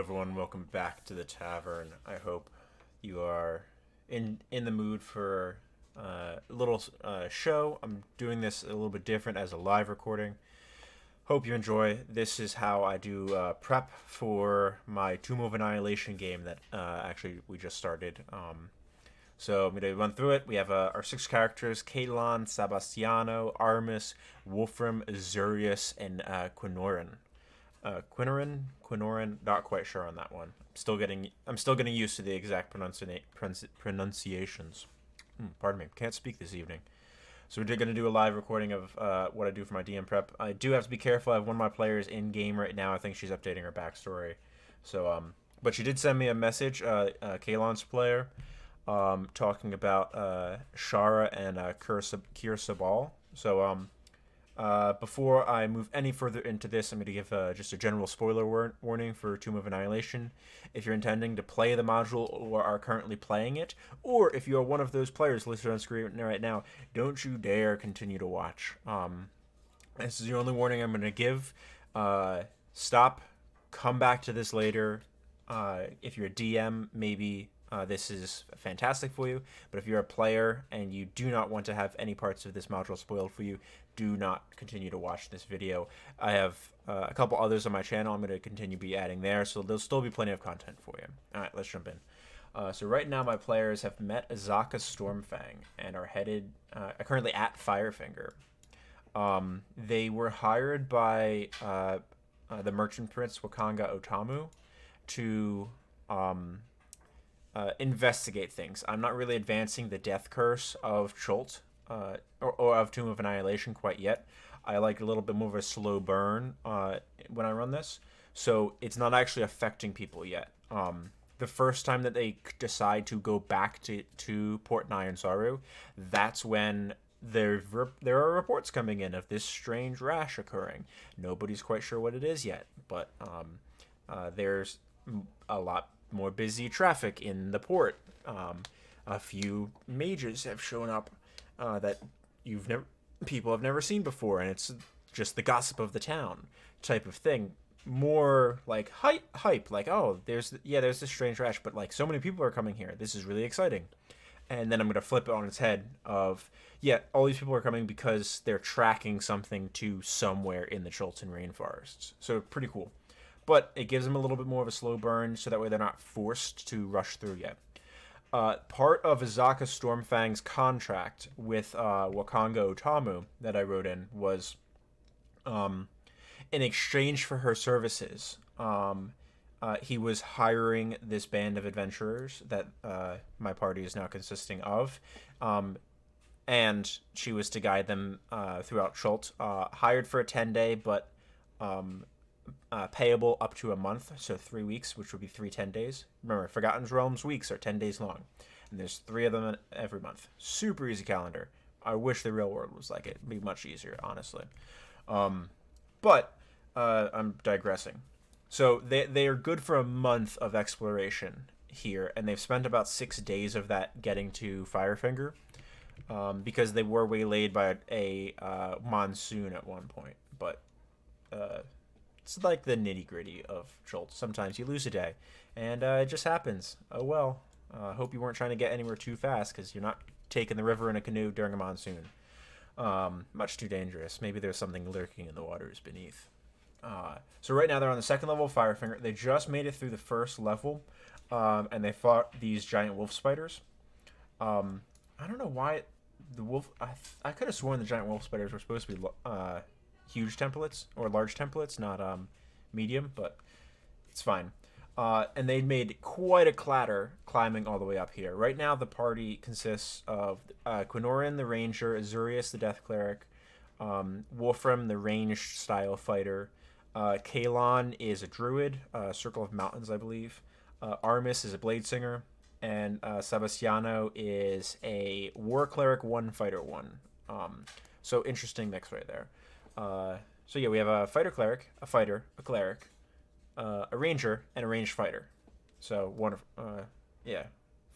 everyone, welcome back to the tavern. I hope you are in the mood for a little show. I'm doing this a little bit different as a live recording. Hope you enjoy. This is how I do prep for my Tomb of Annihilation game that actually we just started. So I'm going to run through it. We have our six characters: Kalon, Sebastiano, Armis, Wolfram, Azurius, and Quinorin. Quinorin, not quite sure on that one. I'm still getting used to the exact pronunciations. Pardon me, can't speak this evening. So we're going to do a live recording of what I do for my DM prep. I do have to be careful. I have one of my players in game right now. I think she's updating her backstory. So, but she did send me a message, Kalon's player, talking about Shara and Kier Sabal. So, before I move any further into this, I'm going to give just a general spoiler warning for Tomb of Annihilation. If you're intending to play the module or are currently playing it, or if you are one of those players listed on screen right now, don't you dare continue to watch. This is the only warning I'm going to give. Stop, come back to this later. If you're a DM, maybe this is fantastic for you, but if you're a player and you do not want to have any parts of this module spoiled for you, do not continue to watch this video. I have a couple others on my channel I'm going to continue be adding there, so there'll still be plenty of content for you. Alright, let's jump in. So right now my players have met Azaka Stormfang and are headed currently at Firefinger. They were hired by the Merchant Prince Wakanga Otamu to investigate things. I'm not really advancing the death curse of Chult or of Tomb of Annihilation quite yet. I like a little bit more of a slow burn when I run this, so it's not actually affecting people yet. The first time that they decide to go back to Port Nyanzaru, that's when there are reports coming in of this strange rash occurring. Nobody's quite sure what it is yet, but there's a lot more busy traffic in the port. A few mages have shown up that people have never seen before, and it's just the gossip of the town type of thing. More like hype, like, oh, there's this strange rash, but like so many people are coming here. This is really exciting. And then I'm gonna flip it on its head of, yeah, all these people are coming because they're tracking something to somewhere in the Chultan rainforests. So pretty cool. But it gives them a little bit more of a slow burn, so that way they're not forced to rush through yet. Part of Azaka Stormfang's contract with Wakanga Otamu that I wrote in was, in exchange for her services, he was hiring this band of adventurers that my party is now consisting of, and she was to guide them throughout Chult. Hired for a 10-day, but payable up to a month, so 3 weeks, which would be 3 10 days. Remember, Forgotten Realms weeks are 10 days long, and there's 3 of them every month. Super easy calendar. I wish the real world was like it. It'd be much easier, honestly. But I'm digressing. So they are good for a month of exploration here, and they've spent about 6 days of that getting to Firefinger, because they were waylaid by a monsoon at one point. But it's like the nitty-gritty of Chult. Sometimes you lose a day, and it just happens. Oh well. Hope you weren't trying to get anywhere too fast, because you're not taking the river in a canoe during a monsoon. Much too dangerous. Maybe there's something lurking in the waters beneath. So right now they're on the second level of Firefinger. They just made it through the first level, and they fought these giant wolf spiders. I don't know why the wolf... I could have sworn the giant wolf spiders were supposed to be huge templates, or large templates, not medium, but it's fine. And they made quite a clatter climbing all the way up here. Right now the party consists of Quinorin, the ranger, Azurius, the death cleric, Wolfram, the ranged style fighter, Kalon is a druid, Circle of Mountains, I believe, Armis is a blade singer, and Sebastiano is a war cleric, one fighter, one. So interesting mix right there. So yeah, we have a fighter cleric, a fighter, a cleric, a ranger, and a ranged fighter. So one of yeah,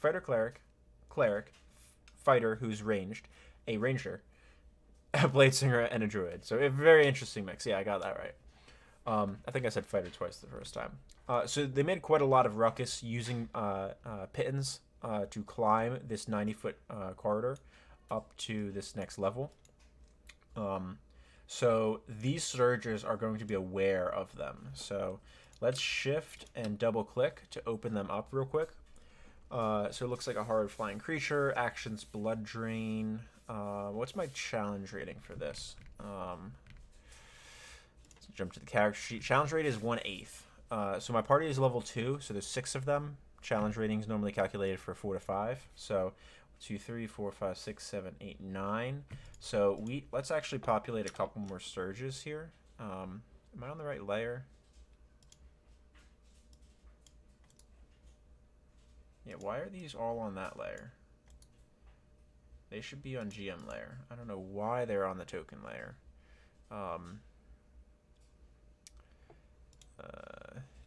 fighter, cleric, fighter who's ranged, a ranger, a blade singer, and a druid. So a very interesting mix. Yeah, I got that right. I think I said fighter twice the first time. So they made quite a lot of ruckus using pittons to climb this 90-foot corridor up to this next level. So these surges are going to be aware of them. So let's shift and double click to open them up real quick. So it looks like a hard flying creature. Actions blood drain. What's my challenge rating for this? Let's jump to the character sheet. Challenge rate is 1/8. So my party is level 2, so there's 6 of them. Challenge rating is normally calculated for 4 to 5. So 2, 3, 4, 5, 6, 7, 8, 9. So let's actually populate a couple more surges here. Am I on the right layer? Yeah, why are these all on that layer? They should be on GM layer. I don't know why they're on the token layer.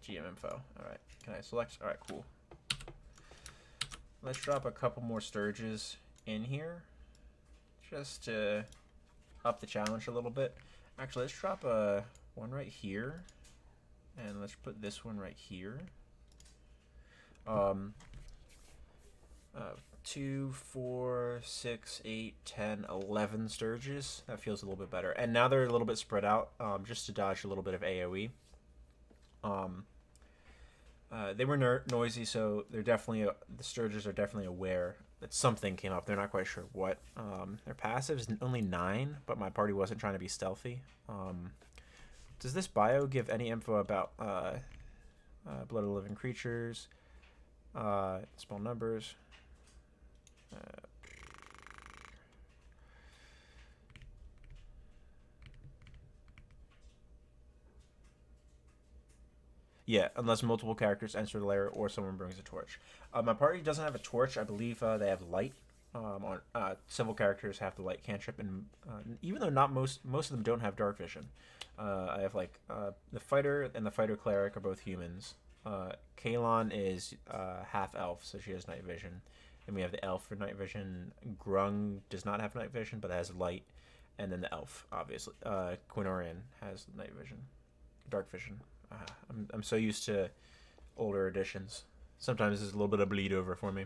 GM info. Alright, can I select? Alright, cool. Let's drop a couple more Sturges in here, just to up the challenge a little bit. Actually, let's drop one right here, and let's put this one right here. 2, 4, 6, 8, 10, 11 Sturges. That feels a little bit better. And now they're a little bit spread out, just to dodge a little bit of AoE. They were noisy, so they're definitely the Sturges are definitely aware that something came up. They're not quite sure what. Their passive is only 9, but my party wasn't trying to be stealthy. Does this bio give any info about blood of living creatures? Small numbers. Yeah, unless multiple characters enter the lair or someone brings a torch. My party doesn't have a torch. I believe they have light. Several characters have the light cantrip, and even though not most of them don't have dark vision. I have like the fighter and the fighter cleric are both humans. Kalon is half elf, so she has night vision. And we have the elf for night vision. Grung does not have night vision, but has light. And then the elf, obviously. Quinorian has night vision, dark vision. I'm so used to older editions. Sometimes there's a little bit of bleed over for me.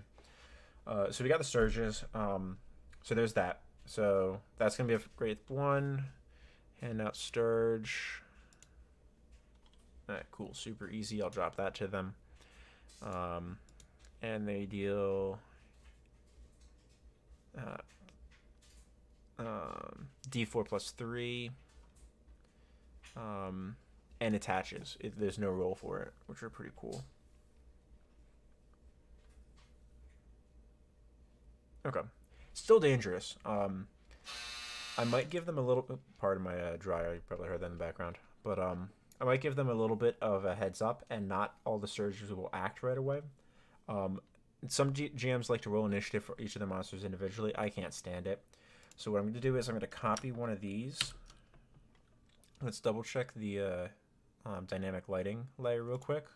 So we got the Sturges. So there's that. So that's going to be a great one. Hand out Sturge. Alright, cool. Super easy. I'll drop that to them. And they deal D4 plus 3. And attaches. There's no roll for it, which are pretty cool. Okay. Still dangerous. I might give them a little... Pardon my dryer. You probably heard that in the background. But I might give them a little bit of a heads up, and not all the surges will act right away. Some GMs like to roll initiative for each of the monsters individually. I can't stand it. So what I'm going to do is I'm going to copy one of these. Let's double check the dynamic lighting layer real quick.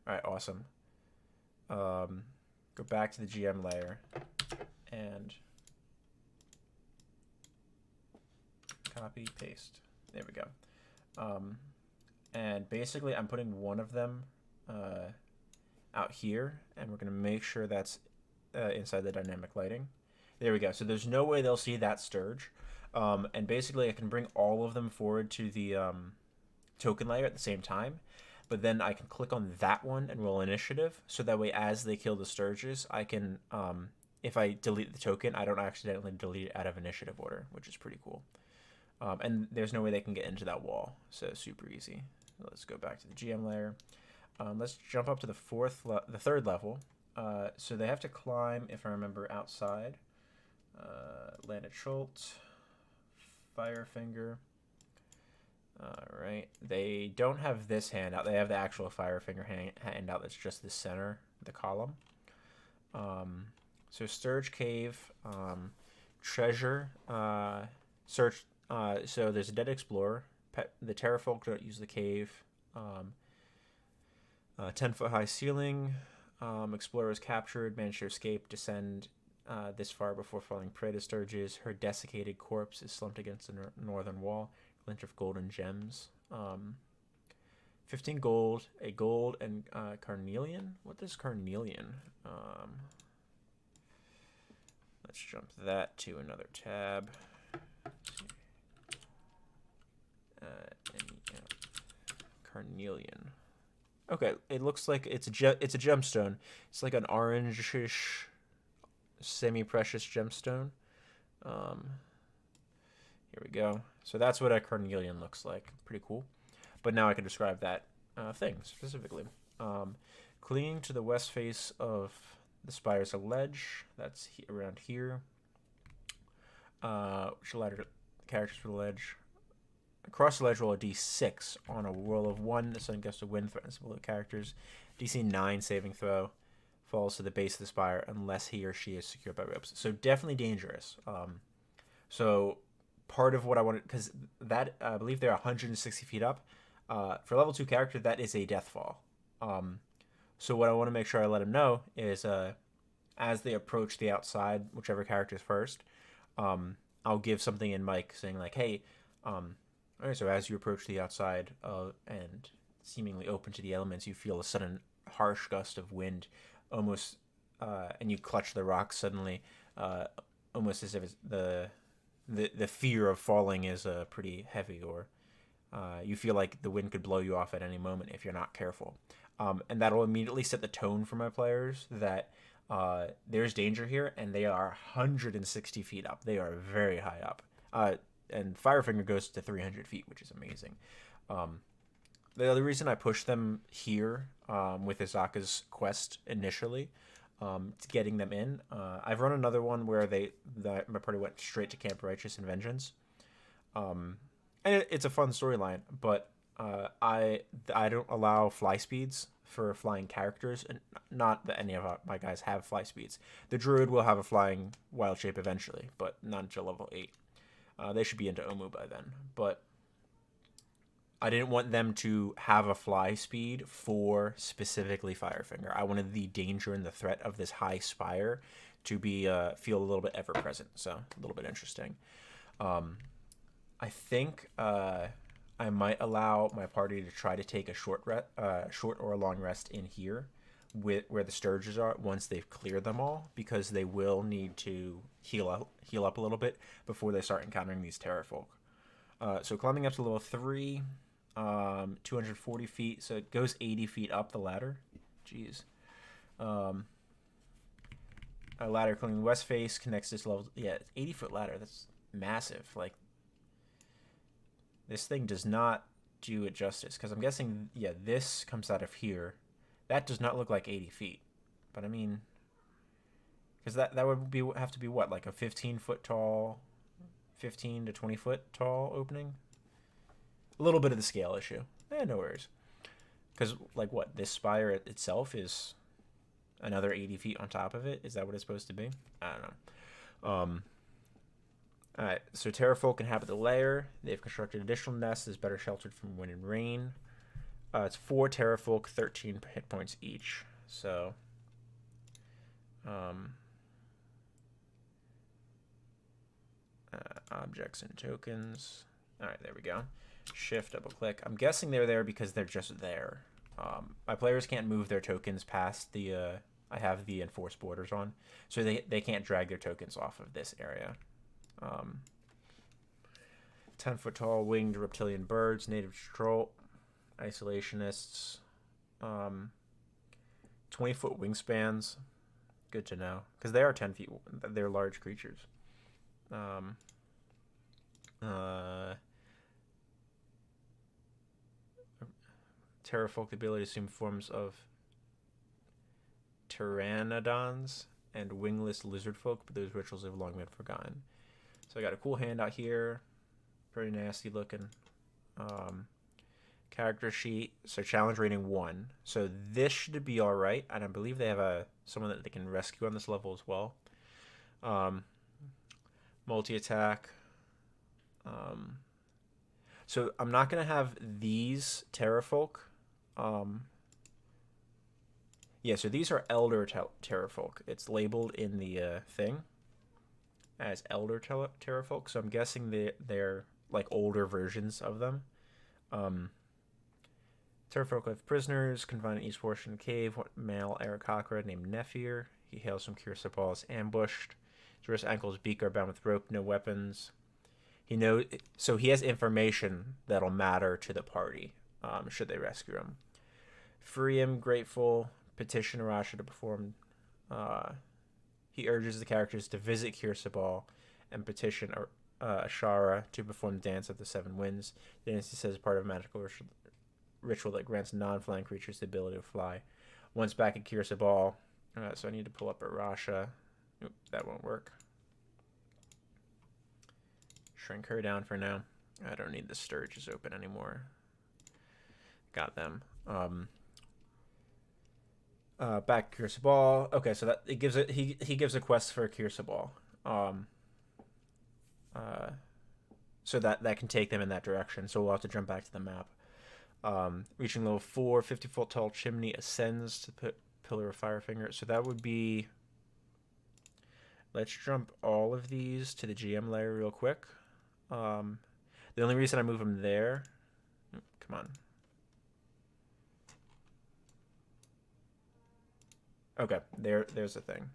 Alright, awesome. Go back to the GM layer and copy, paste. There we go. And basically I'm putting one of them out here, and we're going to make sure that's inside the dynamic lighting. There we go. So there's no way they'll see that Sturge. And basically I can bring all of them forward to the token layer at the same time, but then I can click on that one and roll initiative, so that way as they kill the Sturges, I can, if I delete the token, I don't accidentally delete it out of initiative order, which is pretty cool. And there's no way they can get into that wall, so super easy. Let's go back to the GM layer. Let's jump up to the third level. So they have to climb, if I remember, outside. Land at Chult. Firefinger. Alright. They don't have this handout. They have the actual Firefinger handout that's just the center, the column. So Sturge Cave, Treasure, Search. So there's a Dead Explorer. The Terrafolk don't use the cave. 10-foot high ceiling. Explorer is captured, managed to escape, descend this far before falling prey to Sturges. Her desiccated corpse is slumped against the northern wall. Glint of golden gems. 15 gold, a gold, and carnelian. What is carnelian? Let's jump that to another tab. Carnelian. Okay, it looks like it's a gemstone. It's like an orangish, semi-precious gemstone. Here we go. So that's what a carnelian looks like. Pretty cool. But now I can describe that thing specifically. Clinging to the west face of the spire is a ledge. That's around here. Which ladder characters for the ledge. Across the ledge, roll a d6 on a roll of 1. The sun gets to wind threatens below characters. DC 9 saving throw falls to the base of the spire unless he or she is secured by ropes. So definitely dangerous. So part of what I wanted, because that I believe they're 160 feet up. For level 2 character, that is a death fall. So what I want to make sure I let them know is as they approach the outside, whichever character is first, I'll give something in mic saying like, hey, all right, so as you approach the outside and seemingly open to the elements, you feel a sudden harsh gust of wind, almost, and you clutch the rocks suddenly, almost as if it's the fear of falling is pretty heavy, or you feel like the wind could blow you off at any moment if you're not careful. And that'll immediately set the tone for my players that there's danger here, and they are 160 feet up. They are very high up. And Firefinger goes to 300 feet, which is amazing. The other reason I pushed them here with Izaka's quest initially, to getting them in, I've run another one where my party went straight to Camp Righteous and Vengeance. And it's a fun storyline, but I don't allow fly speeds for flying characters, and not that any of my guys have fly speeds. The Druid will have a flying wild shape eventually, but not until level 8. They should be into Omu by then, but I didn't want them to have a fly speed for specifically Firefinger. I wanted the danger and the threat of this high spire to be feel a little bit ever present, so a little bit interesting. I think I might allow my party to try to take a short or a long rest in here, where the Sturges are, once they've cleared them all, because they will need to heal up a little bit before they start encountering these Terrafolk. So climbing up to level 3, 240 feet, so it goes 80 feet up the ladder. Jeez. A ladder climbing west face connects this level. Yeah, it's 80-foot ladder. That's massive. Like, this thing does not do it justice, because I'm guessing, yeah, this comes out of here. That does not look like 80 feet. But I mean, because that would have to be what, like a 15-foot tall, 15 to 20-foot tall opening? A little bit of the scale issue. No worries. Because, like, what, this spire itself is another 80 feet on top of it? Is that what it's supposed to be? I don't know. Alright, so Terrafolk inhabit the lair. They've constructed additional nests that's better sheltered from wind and rain. It's 4 Terrafolk, 13 hit points each. So, objects and tokens. Alright, there we go. Shift, double click. I'm guessing they're there because they're just there. My players can't move their tokens past the, I have the enforced borders on, so they can't drag their tokens off of this area. 10-foot tall winged reptilian birds, native Chult, isolationists, 20-foot wingspans. Good to know, because they are 10 feet. They're large creatures. Terrafolk, the ability to assume forms of pteranodons and wingless lizard folk, but those rituals have long been forgotten. So I got a cool handout here. Pretty nasty looking. Character sheet. So challenge rating 1. So this should be alright. And I believe they have someone that they can rescue on this level as well. Multi-attack. So I'm not going to have these Terrafolk. Yeah, so these are Elder Terrafolk. It's labeled in the thing as Elder Terrafolk, so I'm guessing they're like older versions of them. Terfolk have prisoners confined in east portion of the cave. Male Aarakocra named Nephir. He hails from Kirsa Ball, ambushed. His wrist, ankles, beak are bound with rope, no weapons. He knows, so he has information that'll matter to the party, should they rescue him. Free him, grateful. Petition Arasha to perform. He urges the characters to visit Kirsa Ball and petition Ashara to perform the Dance of the Seven Winds. The dance, he says, is part of a magical ritual that grants non-flying creatures the ability to fly. Once back at Kirsa Ball, so I need to pull up Arasha. Nope, that won't work. Shrink her down for now. I don't need the Sturges open anymore. Got them. Back to Kirsa Ball. Okay, so that it gives it. He gives a quest for Kirsa Ball. So that can take them in that direction. So we'll have to jump back to the map. Reaching level 4, 50-foot tall chimney ascends to the Pillar of Firefinger. So that would be. Let's jump all of these to the GM layer real quick. The only reason I move them there. Come on. Okay, there's the thing.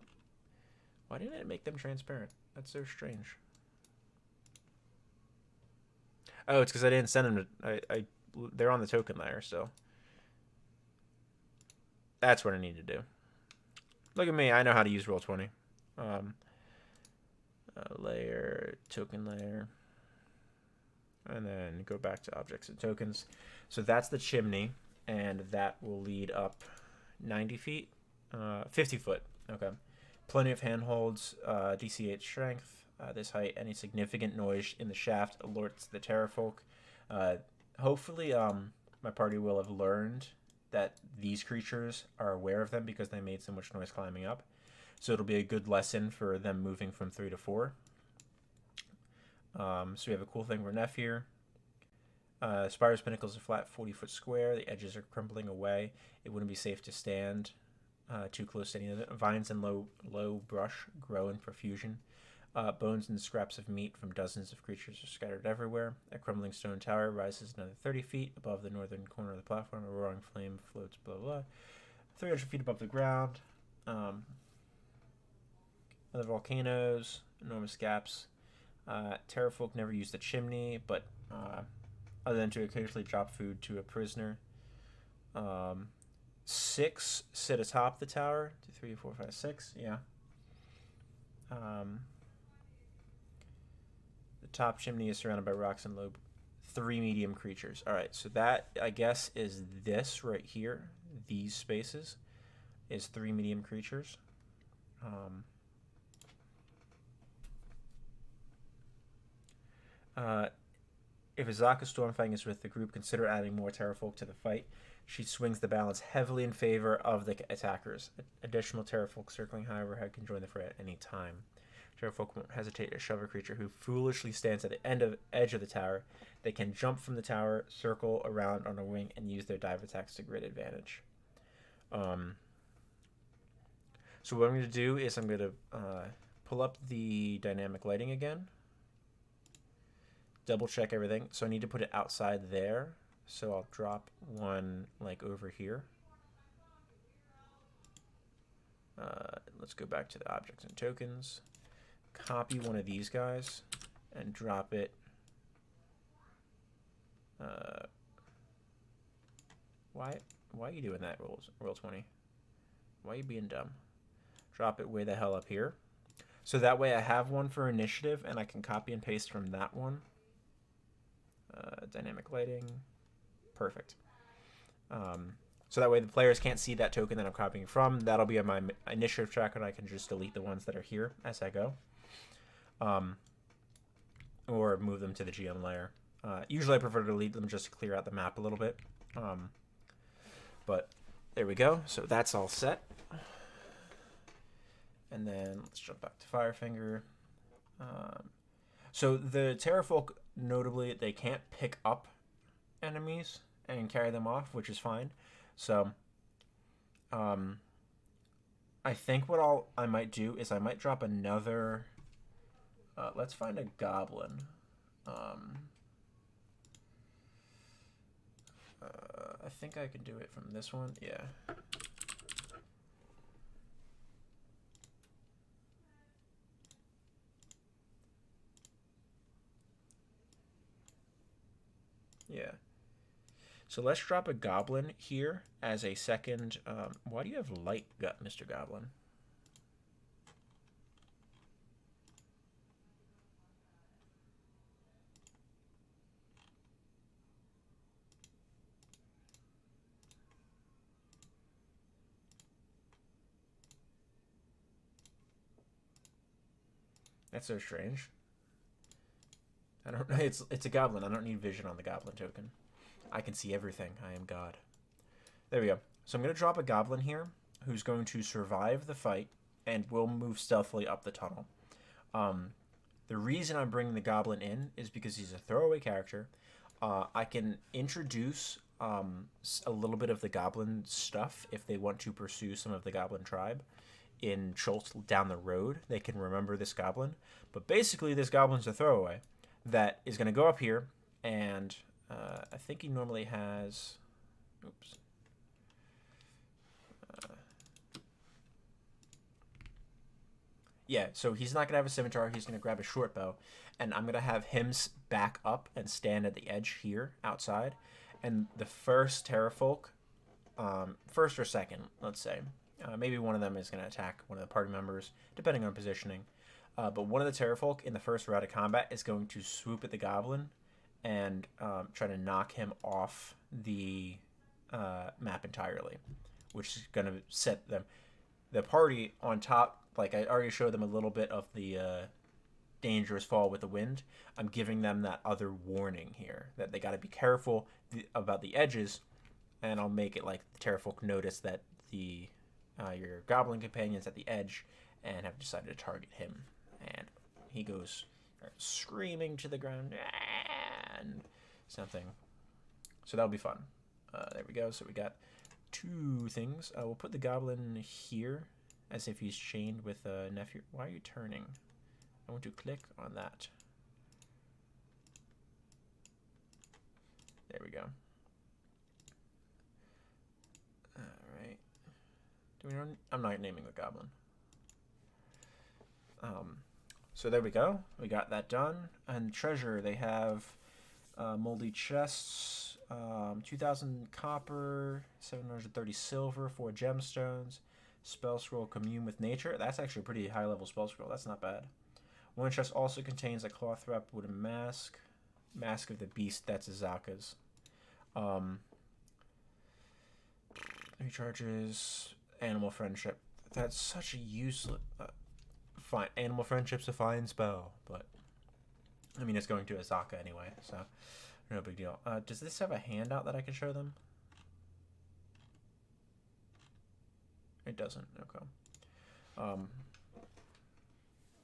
Why didn't it make them transparent? That's so strange. Oh, it's because I didn't send them to... they're on the token layer still. That's what I need to do. Look at me, I know how to use Roll20. Layer, token layer. And then go back to objects and tokens. So that's the chimney, and that will lead up 90 feet. 50 foot. Okay. Plenty of handholds. DC 8 strength. This height, any significant noise in the shaft alerts the Terrafolk. Hopefully, my party will have learned that these creatures are aware of them because they made so much noise climbing up. So it'll be a good lesson for them moving from 3 to 4. So we have a cool thing for Nephir. Spire's pinnacles are flat, 40-foot square. The edges are crumbling away. It wouldn't be safe to stand too close to any of it. Vines and low brush grow in profusion. Bones and scraps of meat from dozens of creatures are scattered everywhere. A crumbling stone tower rises another 30 feet above the northern corner of the platform. A roaring flame floats, blah, blah. 300 feet above the ground. Other volcanoes, enormous gaps. Terrafolk never use the chimney, but other than to occasionally drop food to a prisoner. 6 sit atop the tower. 2, 3, 4, 5, 6. Yeah. The top chimney is surrounded by rocks and low. 3 medium creatures. All right, so that I guess is this right here. These spaces is 3 medium creatures. If Azaka Stormfang is with the group, consider adding more Terrafolk to the fight. She swings the balance heavily in favor of the attackers. Additional Terrafolk circling high overhead can join the fray at any time. Terrafolk won't hesitate to shove a creature who foolishly stands at the edge of the tower. They can jump from the tower, circle around on a wing, and use their dive attacks to great advantage. So what I'm going to do is I'm going to pull up the dynamic lighting again. Double check everything. So I need to put it outside there. So I'll drop one like over here. Let's go back to the objects and tokens. Copy one of these guys and drop it. Why are you doing that, Roll20? Why are you being dumb? Drop it way the hell up here. So that way I have one for initiative and I can copy and paste from that one. Dynamic lighting. Perfect. So that way the players can't see that token that I'm copying from. That'll be on my initiative tracker, and I can just delete the ones that are here as I go. Or move them to the GM layer. Usually I prefer to delete them just to clear out the map a little bit. But there we go. So that's all set. And then let's jump back to Firefinger. So the Terrafolk, notably, they can't pick up enemies and carry them off, which is fine. So I think what I might do is I might drop another. Let's find a goblin. I think I can do it from this one. Yeah. Yeah. So let's drop a goblin here as a second. Why do you have light gut, Mr. Goblin? That's so strange. I don't know. It's a goblin. I don't need vision on the goblin token. I can see everything. I am God. There we go. So I'm going to drop a goblin here who's going to survive the fight and will move stealthily up the tunnel. The reason I'm bringing the goblin in is because he's a throwaway character. I can introduce a little bit of the goblin stuff if they want to pursue some of the goblin tribe in Chult down the road. They can remember this goblin. But basically, this goblin's a throwaway that is going to go up here, and I think he normally has... Oops. Yeah, so he's not going to have a scimitar. He's going to grab a short bow. And I'm going to have him back up and stand at the edge here outside. And the first Terrafolk, first or second, let's say, maybe one of them is going to attack one of the party members, depending on positioning. But one of the Terrafolk in the first round of combat is going to swoop at the goblin and try to knock him off the map entirely, which is going to set the party on top. Like, I already showed them a little bit of the dangerous fall with the wind. I'm giving them that other warning here, that they got to be careful about the edges, and I'll make it like the Terrafolk notice that your goblin companion's at the edge and have decided to target him. And he goes screaming to the ground, and something. So that'll be fun. There we go. So we got two things. We'll put the goblin here, as if he's chained with a nephew. Why are you turning? I want to click on that. There we go. Alright. I'm not naming the goblin. So there we go. We got that done. And treasure, they have moldy chests, 2,000 copper, 730 silver, 4 gemstones. Spell scroll, commune with nature. That's actually a pretty high level spell scroll. That's not bad. One chest also contains a cloth wrapped wooden mask. Mask of the beast. That's Azaka's. Recharges. Animal friendship. That's such a useless. Fine. Animal friendship's a fine spell, but I mean it's going to Azaka anyway, so no big deal. Does this have a handout that I can show them? It doesn't. Okay.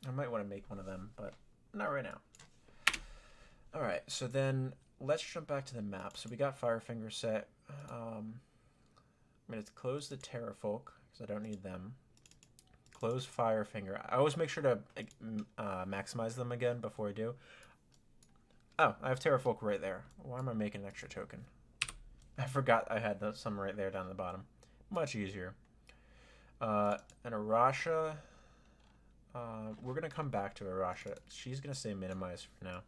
I might want to make one of them, but not right now. Alright, so then let's jump back to the map. So we got Firefinger set. I'm going to close the Terrafolk, because I don't need them. Close Firefinger. I always make sure to maximize them again before I do. Oh, I have Terrafolk right there. Why am I making an extra token? I forgot I had some right there down at the bottom. Much easier. And Arasha, we're going to come back to Arasha. She's going to stay minimized for now.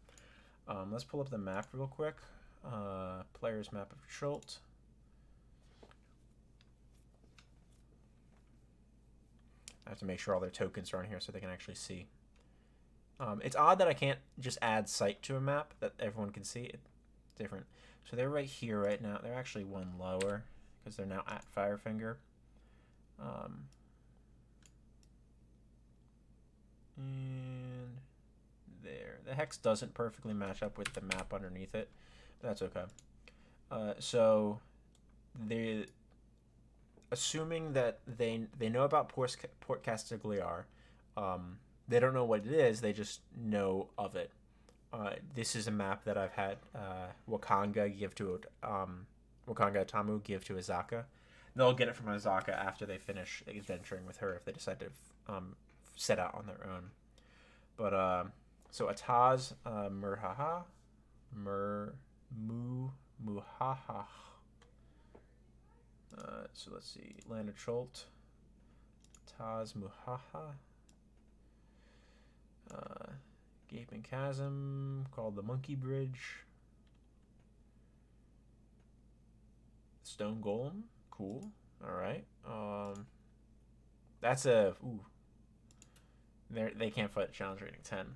Let's pull up the map real quick. Player's map of Chult. I have to make sure all their tokens are on here so they can actually see. It's odd that I can't just add sight to a map that everyone can see. It's different. So they're right here right now. They're actually one lower because they're now at Firefinger. And there. The hex doesn't perfectly match up with the map underneath it, but that's okay. So they, assuming that they know about Port Castigliar, they don't know what it is. They just know of it. This is a map that I've had Wakanga Tamu give to Azaka. They'll get it from Azaka after they finish adventuring with her if they decide to set out on their own. But so Ataz Muhaha So let's see. Land of Chult. Taz Muhaha. Gaping Chasm, called the Monkey Bridge. Stone Golem, cool. All right. That's a ooh. They can't fight a challenge rating 10.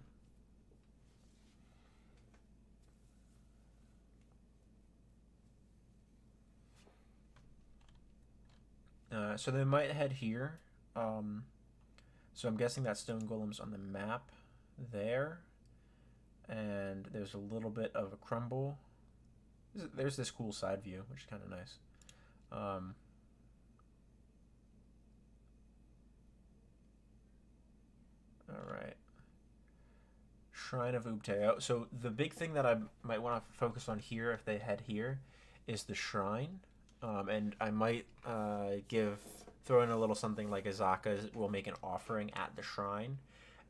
So they might head here. So I'm guessing that Stone Golem's on the map there. And there's a little bit of a crumble. There's this cool side view, which is kind of nice. All right. Shrine of Ubteo. So the big thing that I might want to focus on here, if they head here, is the shrine. And I might throw in a little something like Azaka will make an offering at the shrine,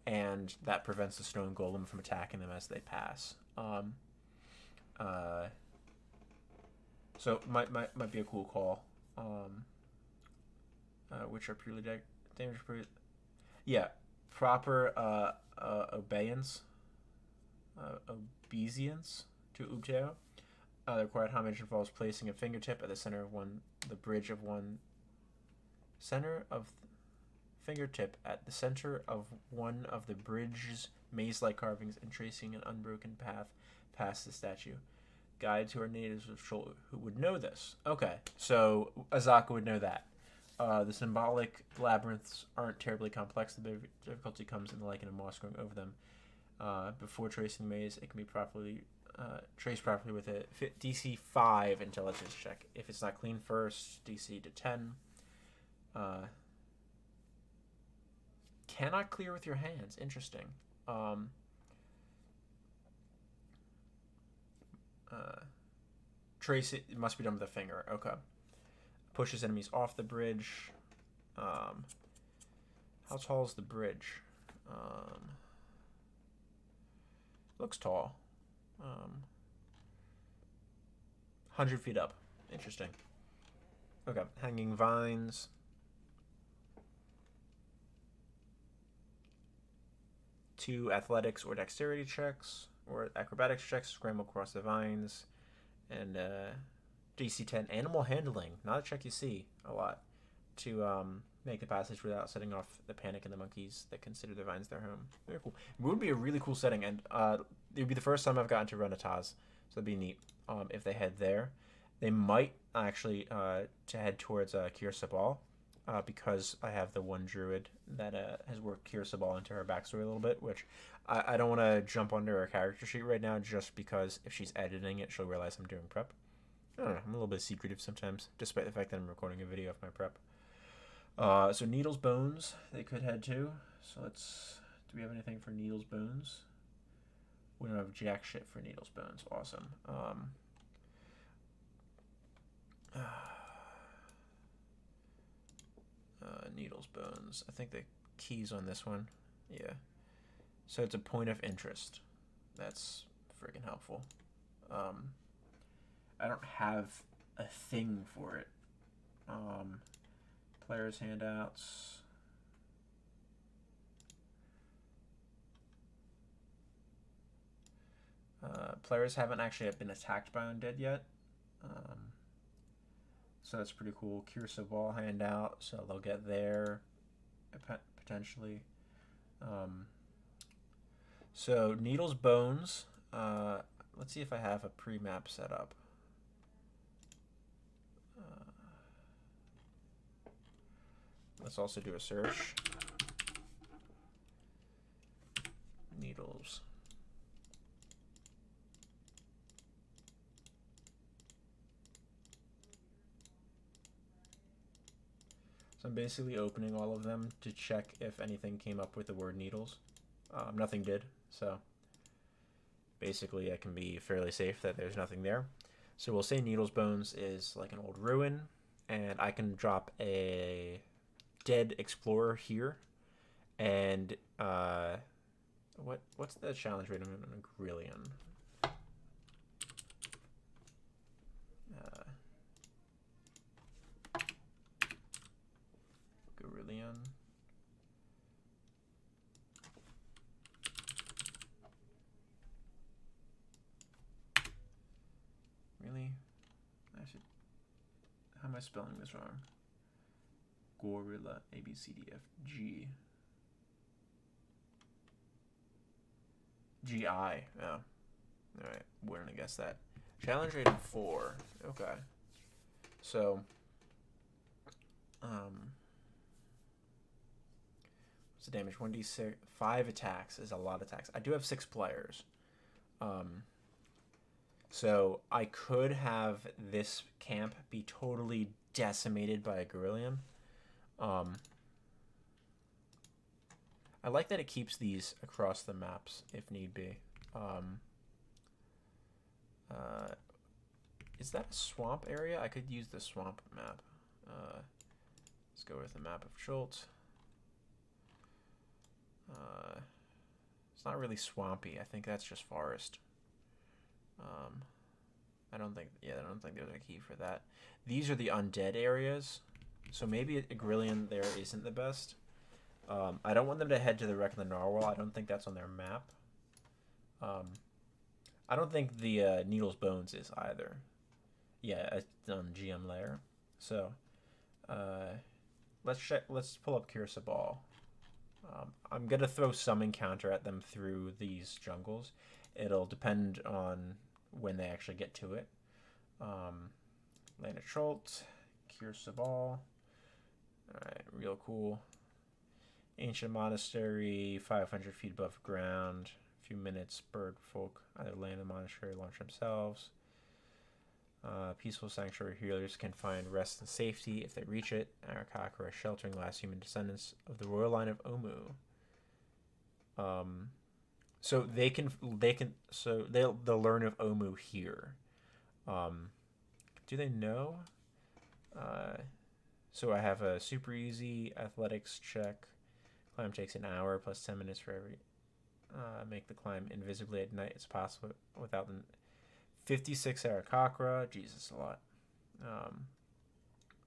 and that prevents the Stone Golem from attacking them as they pass. So might be a cool call. Which are purely damage. Yeah, proper obeisance to Ubteo. The required homage involves placing a fingertip at the center of fingertip at the center of one of the bridge's maze-like carvings and tracing an unbroken path past the statue. Guides who are natives of Chult who would know this. Okay, so Azaka would know that. The symbolic labyrinths aren't terribly complex. The difficulty comes in the lichen of moss growing over them. Before tracing the maze, it can be traced properly with a DC 5 intelligence check. If it's not clean first, DC to 10. Cannot clear with your hands. Interesting. Trace it must be done with a finger. Okay. Pushes enemies off the bridge. How tall is the bridge? Looks tall. 100 feet up. Interesting. Okay. Hanging vines. Two athletics or dexterity checks, or acrobatics checks, scramble across the vines, and DC 10 animal handling, not a check you see a lot, to make the passage without setting off the panic in the monkeys that consider the vines their home. Very cool. It would be a really cool setting, and it would be the first time I've gotten to run a Taz, so it'd be neat. If they head there, they might actually to head towards Kier Sabal, because I have the one druid that has worked Kier Sabal into her backstory a little bit, which I don't want to jump under her character sheet right now, just because if she's editing it, she'll realize I'm doing prep. I don't know, I'm a little bit secretive sometimes, despite the fact that I'm recording a video of my prep. So Needle's Bones, they could head to. So do we have anything for Needle's Bones? We don't have jack shit for Needle's Bones. Awesome. Needle's Bones. I think the key's on this one. Yeah. So it's a point of interest. That's freaking helpful. I don't have a thing for it. Players' handouts. Players haven't actually been attacked by undead yet. So that's pretty cool. Kier Sabal handout, so they'll get there potentially. So Needle's Bones. Let's see if I have a pre-map set up. Let's also do a search. Needles. So I'm basically opening all of them to check if anything came up with the word needles. Nothing did, so basically I can be fairly safe that there's nothing there. So we'll say Needle's Bones is like an old ruin, and I can drop a dead explorer here, and what's the challenge rating on a Grillion? How am I spelling this wrong? Gorilla, A, B, C, D, F, G. G-I. Oh. Alright, wouldn't have guessed that. Challenge rating 4. Okay. So, what's the damage? 1d6. 5 attacks is a lot of attacks. I do have 6 players. So I could have this camp be totally decimated by a Gorillion. I like that it keeps these across the maps if need be. Is that a swamp area? I could use the swamp map. Let's go with the map of Chult. It's not really swampy. I think that's just forest. I don't think there's a key for that. These are the undead areas, so maybe a Grillion there isn't the best. I don't want them to head to the Wreck of the Narwhal. I don't think that's on their map. I don't think the Needle's Bones is either. Yeah, it's on GM layer. So, let's check. Let's pull up Kirsa Ball. I'm gonna throw some encounter at them through these jungles. It'll depend on when they actually get to it. Land of Chult, Kirsa Ball. Alright, real cool. Ancient monastery, 500 feet above ground. A few minutes, bird folk either land in the monastery or launch themselves. Peaceful sanctuary healers can find rest and safety if they reach it. Arakakra, sheltering last human descendants of the royal line of Omu. So they'll learn of Omu here. Do they know? So I have a super easy athletics check. Climb takes an hour plus 10 minutes for every. Make the climb invisibly at night. It's possible without the 56 Arakakra. Jesus, a lot.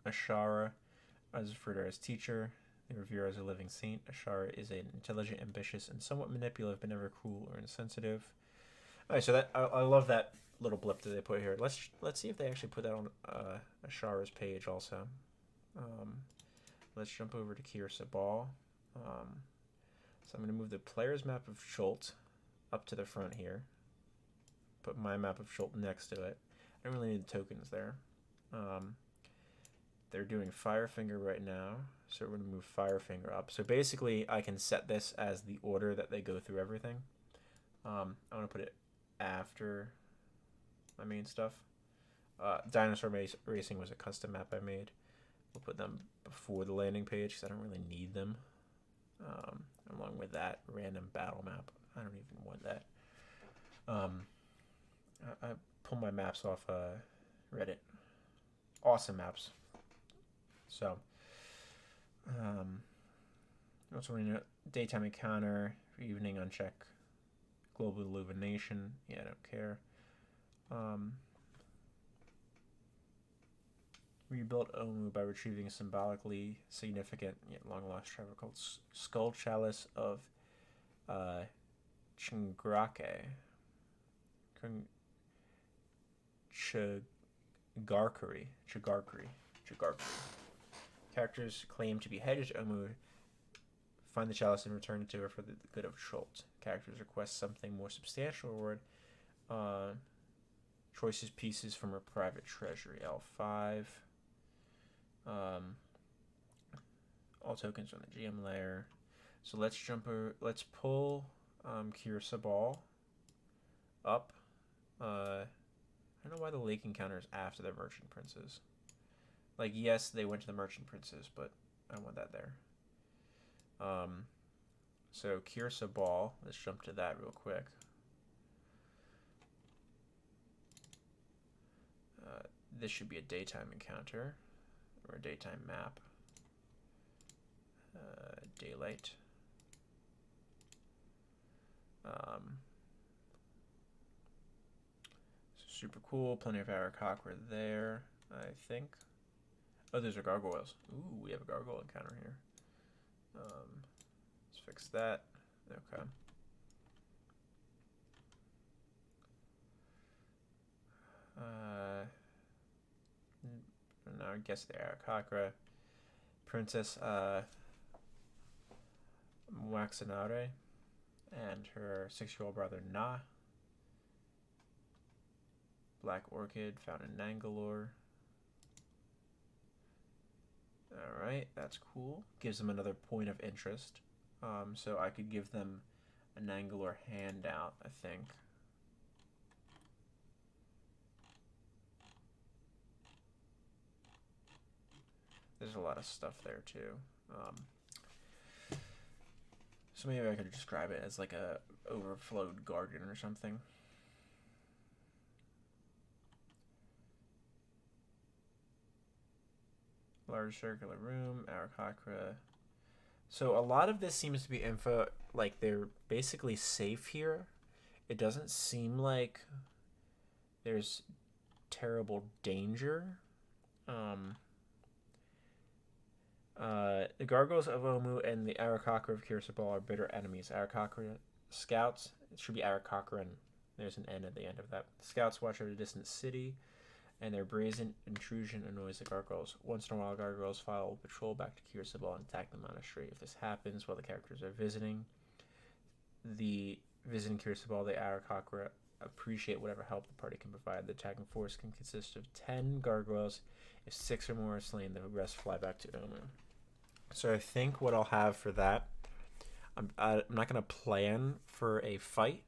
Ashara, as referred to her as teacher. They revere her as a living saint. Ashara is an intelligent, ambitious, and somewhat manipulative, but never cruel or insensitive. Alright, so that I love that little blip that they put here. Let's see if they actually put that on Ashara's page also. Let's jump over to Kirsa Ball. So I'm going to move the player's map of Chult up to the front here. Put my map of Chult next to it. I don't really need the tokens there. They're doing Firefinger right now, so we're going to move Firefinger up. So basically, I can set this as the order that they go through everything. I want to put it after my main stuff. Dinosaur Racing was a custom map I made. We'll put them before the landing page because I don't really need them. Along with that random battle map. I don't even want that. I pull my maps off Reddit. Awesome maps. So, also want to know daytime encounter, evening uncheck, global illumination. Yeah, I don't care. Rebuilt Omu by retrieving a symbolically significant yet long lost treasure called Skull Chalice of Chingrake. Chigarkari. Characters claim to be headed to Omu, find the chalice and return it to her for the good of Chult. Characters request something more substantial reward. Choices pieces from her private treasury. L5. All tokens on the GM layer. So let's pull Kirsa Ball up. I don't know why the lake encounter is after the Merchant Princes. Like, yes, they went to the Merchant Princes, but I want that there. So Kirsa Ball, let's jump to that real quick. This should be a daytime encounter, or a daytime map. Daylight. Super cool. Plenty of Arakakra there, I think. Oh, those are gargoyles. Ooh, we have a gargoyle encounter here. Let's fix that. Okay. And now I guess the Arakakra. Princess Waxanare and her 6-year-old brother Na. Black Orchid found in Nangalore. Alright, that's cool. Gives them another point of interest. So I could give them a Nangalore handout, I think. There's a lot of stuff there too. So maybe I could describe it as like a overflowed garden or something. Large circular room, Arakakra. So a lot of this seems to be info, like they're basically safe here. It doesn't seem like there's terrible danger. The Gargoyles of Omu and the Arakakra of Kirsabal are bitter enemies. Arakakra scouts, it should be Arakakran. There's an N at the end of that. Scouts watch over a distant city, and their brazen intrusion annoys the Gargoyles. Once in a while, Gargoyles file a patrol back to Kirsabal and attack the monastery. If this happens while the characters are visiting Kirsabal, the Arakakra appreciate whatever help the party can provide. The attacking force can consist of 10 Gargoyles. If 6 or more are slain, the rest fly back to Omu. So I think what I'll have for that, I'm not going to plan for a fight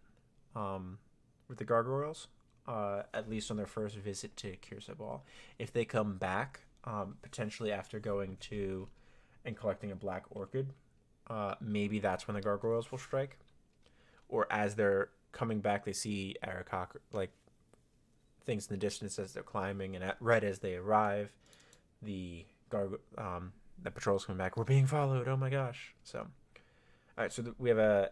with the Gargoyles, at least on their first visit to Kirsabal. If they come back, potentially after going to and collecting a Black Orchid, maybe that's when the Gargoyles will strike. Or as they're coming back, they see Arakakra, like things in the distance as they're climbing, and right as they arrive, the patrol's coming back. We're being followed. Oh my gosh! So, all right. So we have a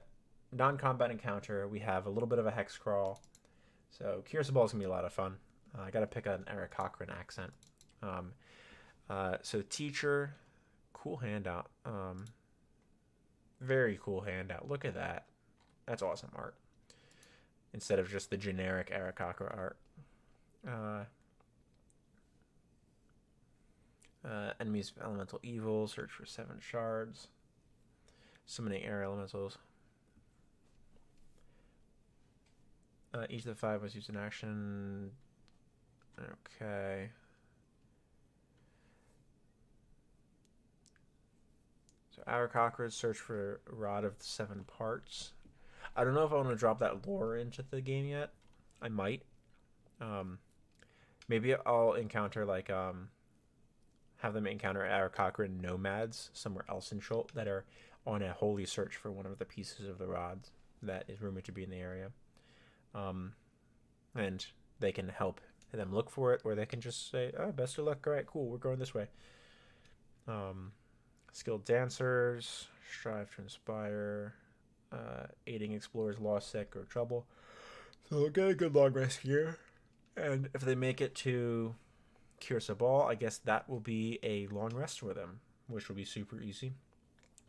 non-combat encounter. We have a little bit of a hex crawl. So Kirsabal is gonna be a lot of fun. I gotta pick an Arakakran accent. So teacher, cool handout. Very cool handout. Look at that. That's awesome art. Instead of just the generic Arakakra art. Enemies of elemental evil. Search for 7 shards. Summoning air elementals. Each of the 5 was used in action. Okay. So Arakakras search for a rod of 7 parts. I don't know if I want to drop that lore into the game yet. I might. Maybe I'll encounter like have them encounter Arakakran nomads somewhere else in Chult that are on a holy search for one of the pieces of the rods that is rumored to be in the area. And they can help them look for it, or they can just say, "Oh, best of luck. All right, cool. We're going this way." Skilled dancers strive to inspire. Aiding explorers lost, sick, or trouble. So get a good long rest here. And if they make it to Kirsabal, I guess that will be a long rest for them, which will be super easy.